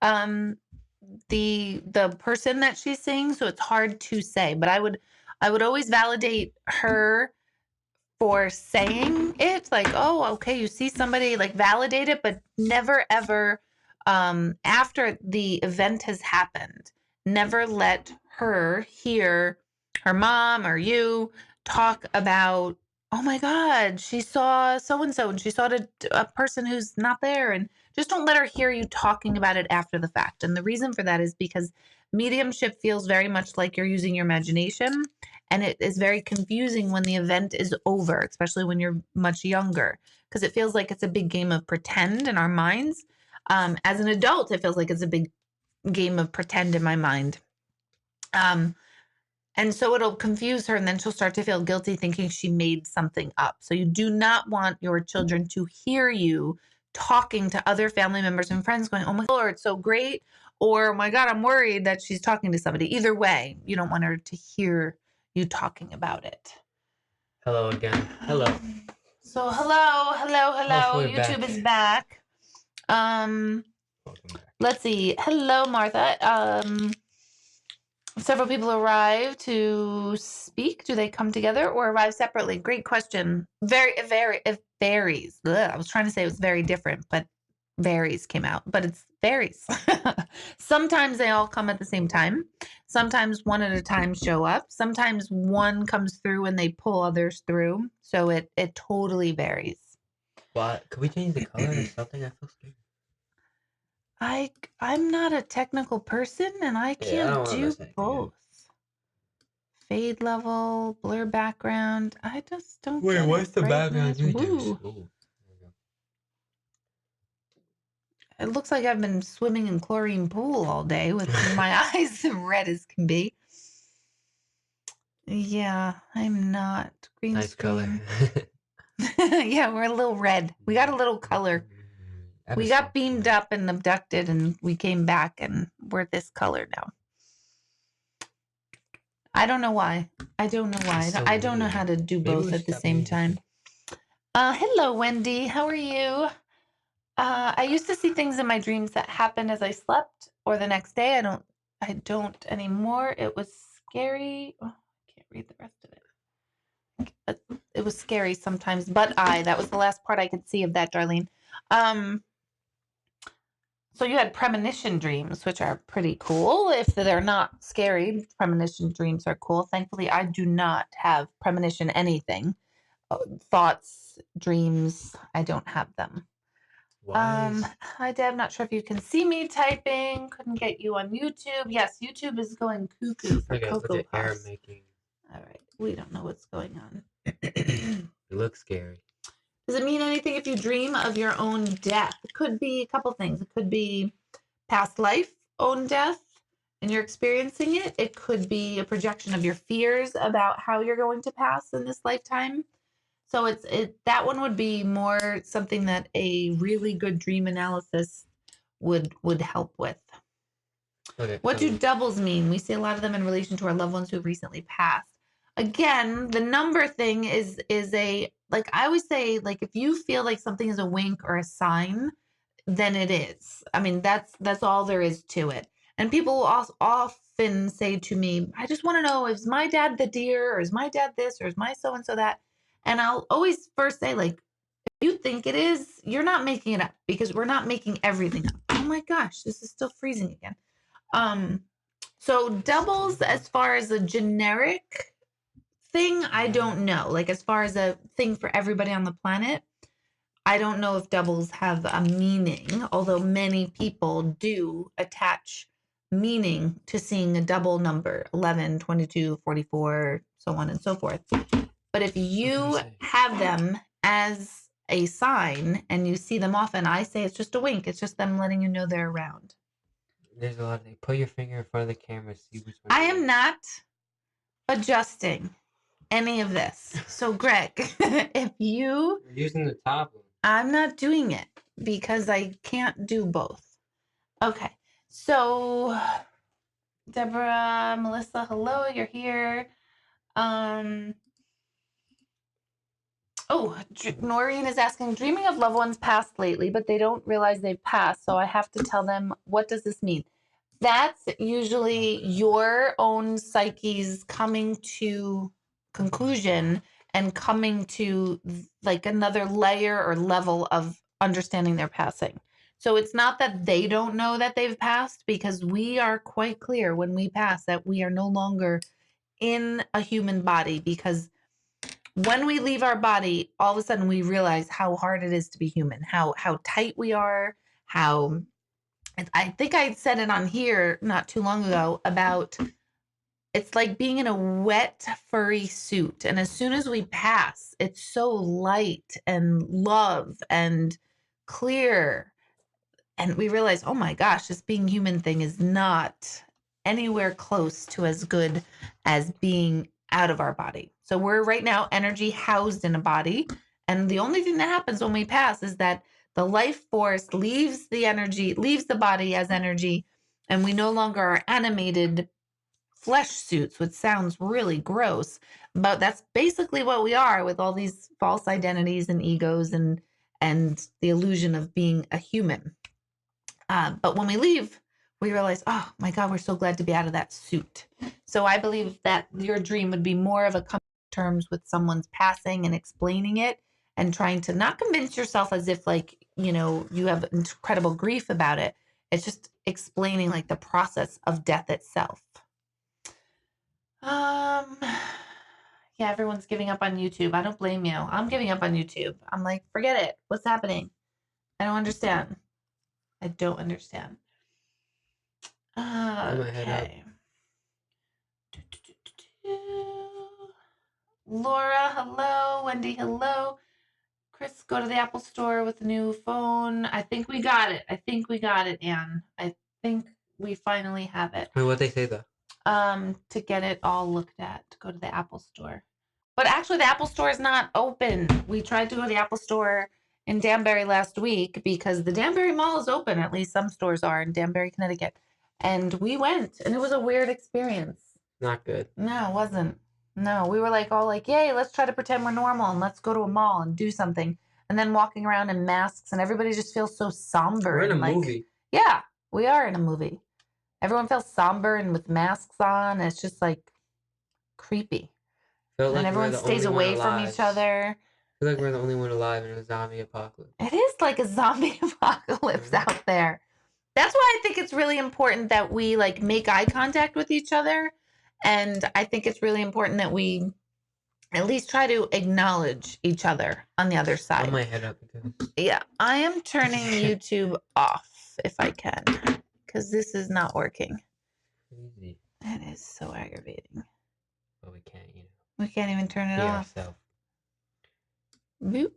um, the person that she's seeing, so it's hard to say. But I would always validate her for saying it, like, oh, okay, you see somebody, like, validate it, but never ever, after the event has happened, never let her hear her mom or you talk about, oh my God, she saw so and so and she saw a person who's not there. And just don't let her hear you talking about it after the fact. And the reason for that is because mediumship feels very much like you're using your imagination, and it is very confusing when the event is over, especially when you're much younger, because it feels like it's a big game of pretend in our minds. As an adult, it feels like it's a big game of pretend in my mind. And so it'll confuse her, and then she'll start to feel guilty thinking she made something up. So you do not want your children to hear you talking to other family members and friends going, oh my Lord, it's so great. Or, oh my God, I'm worried that she's talking to somebody. Either way, you don't want her to hear you talking about it. Hello again. Hello. So hello. Hopefully YouTube back. is back. Welcome back. Let's see. Hello, Martha. Several people arrive to speak. Do they come together or arrive separately? Great question. It varies. Ugh, I was trying to say it was very different, but varies came out, but it's varies. Sometimes they all come at the same time. Sometimes one at a time show up. Sometimes one comes through and they pull others through. So it totally varies. What? Could we change the color or something? I feel scared. I'm not a technical person and I I can't don't want to do mess anything both. Fade level, blur background. I just don't Wait, get what's it. the background Brightness. you use? Woo. Ooh, there we go. It looks like I've been swimming in chlorine pool all day with my eyes red as can be. Yeah, I'm not. Green Nice color. screen. Yeah, we're a little red. We got a little color. We got beamed up and abducted and we came back and we're this color now. I don't know why. I don't know why. So I don't know weird. how to do Maybe both we at the should same time. Hello, Wendy. How are you? I used to see things in my dreams that happened as I slept or the next day. I don't anymore. It was scary. Oh, I can't read the rest of it. But it was scary sometimes. That was the last part I could see of that, Darlene. So you had premonition dreams, which are pretty cool. If they're not scary, premonition dreams are cool. Thankfully, I do not have premonition anything. Thoughts, dreams, I don't have them. Hi Deb, not sure if you can see me typing. Couldn't get you on YouTube. Yes, YouTube is going cuckoo for Cocoa Puffs. All right, we don't know what's going on. It looks scary. Does it mean anything if you dream of your own death? It could be a couple things. It could be past life, own death, and you're experiencing it. It could be a projection of your fears about how you're going to pass in this lifetime. So that one would be more something that a really good dream analysis would help with. Okay, what do doubles mean? We see a lot of them in relation to our loved ones who have recently passed. Again, the number thing is a, like I always say, like if you feel like something is a wink or a sign, then it is. I mean, that's all there is to it. And people often say to me, I just want to know, is my dad the deer, or is my dad this, or is my so and so that? And I'll always first say, like, if you think it is, you're not making it up, because we're not making everything up. Oh my gosh, this is still freezing again. So doubles, as far as a generic thing, I don't know. Like as far as a thing for everybody on the planet, I don't know if doubles have a meaning, although many people do attach meaning to seeing a double number, 11, 22, 44, so on and so forth. But if you have them as a sign and you see them often, I say it's just a wink. It's just them letting you know they're around. There's a lot of things. Put your finger in front of the camera, see which one. I am not adjusting any of this. So Greg, if you... We're using the top one. I'm not doing it because I can't do both. Okay. So Deborah, Melissa, hello, you're here. Oh, Noreen is asking, dreaming of loved ones passed lately, but they don't realize they've passed. So I have to tell them, what does this mean? That's usually your own psyche's coming to conclusion and coming to like another layer or level of understanding their passing. So it's not that they don't know that they've passed, because we are quite clear when we pass that we are no longer in a human body, because when we leave our body, all of a sudden we realize how hard it is to be human, how tight we are, how I think I said it on here not too long ago about it's like being in a wet, furry suit. And as soon as we pass, it's so light and love and clear. And we realize, oh my gosh, this being human thing is not anywhere close to as good as being out of our body. So we're right now energy housed in a body. And the only thing that happens when we pass is that the life force leaves the energy, leaves the body as energy, and we no longer are animated flesh suits, which sounds really gross, but that's basically what we are, with all these false identities and egos and the illusion of being a human. But when we leave, we realize, oh my God, we're so glad to be out of that suit. So I believe that your dream would be more of a coming to terms with someone's passing and explaining it, and trying to not convince yourself as if like, you have incredible grief about it. It's just explaining like the process of death itself. Um, yeah, everyone's giving up on YouTube. I don't blame you. I'm giving up on YouTube. I'm like, forget it. What's happening? I don't understand. I don't understand. I'm gonna head up. Okay. Laura, hello. Wendy, hello. Chris, go to the Apple store with a new phone. I think we got it. Anne. I think we finally have it. Wait, what they say though? To get it all looked at, to go to the Apple store. But actually, the Apple store is not open. We tried to go to the Apple store in Danbury last week because the Danbury Mall is open. At least some stores are in Danbury, Connecticut. And we went, and it was a weird experience. Not good. No, it wasn't. No, we were like all like, yay, let's try to pretend we're normal and let's go to a mall and do something. And then walking around in masks, and everybody just feels so somber. We're in a and like, movie. Yeah, we are in a movie. Everyone feels somber and with masks on. And it's just like creepy. Felt And like everyone stays away from each other. I feel like we're the only one alive in a zombie apocalypse. It is like a zombie apocalypse out there. That's why I think it's really important that we like make eye contact with each other. And I think it's really important that we at least try to acknowledge each other on the other side. I might head up because Yeah, I am turning YouTube off if I can, because this is not working. easy. It is so aggravating. But we can't, We can't even turn it be off. ourselves. Boop.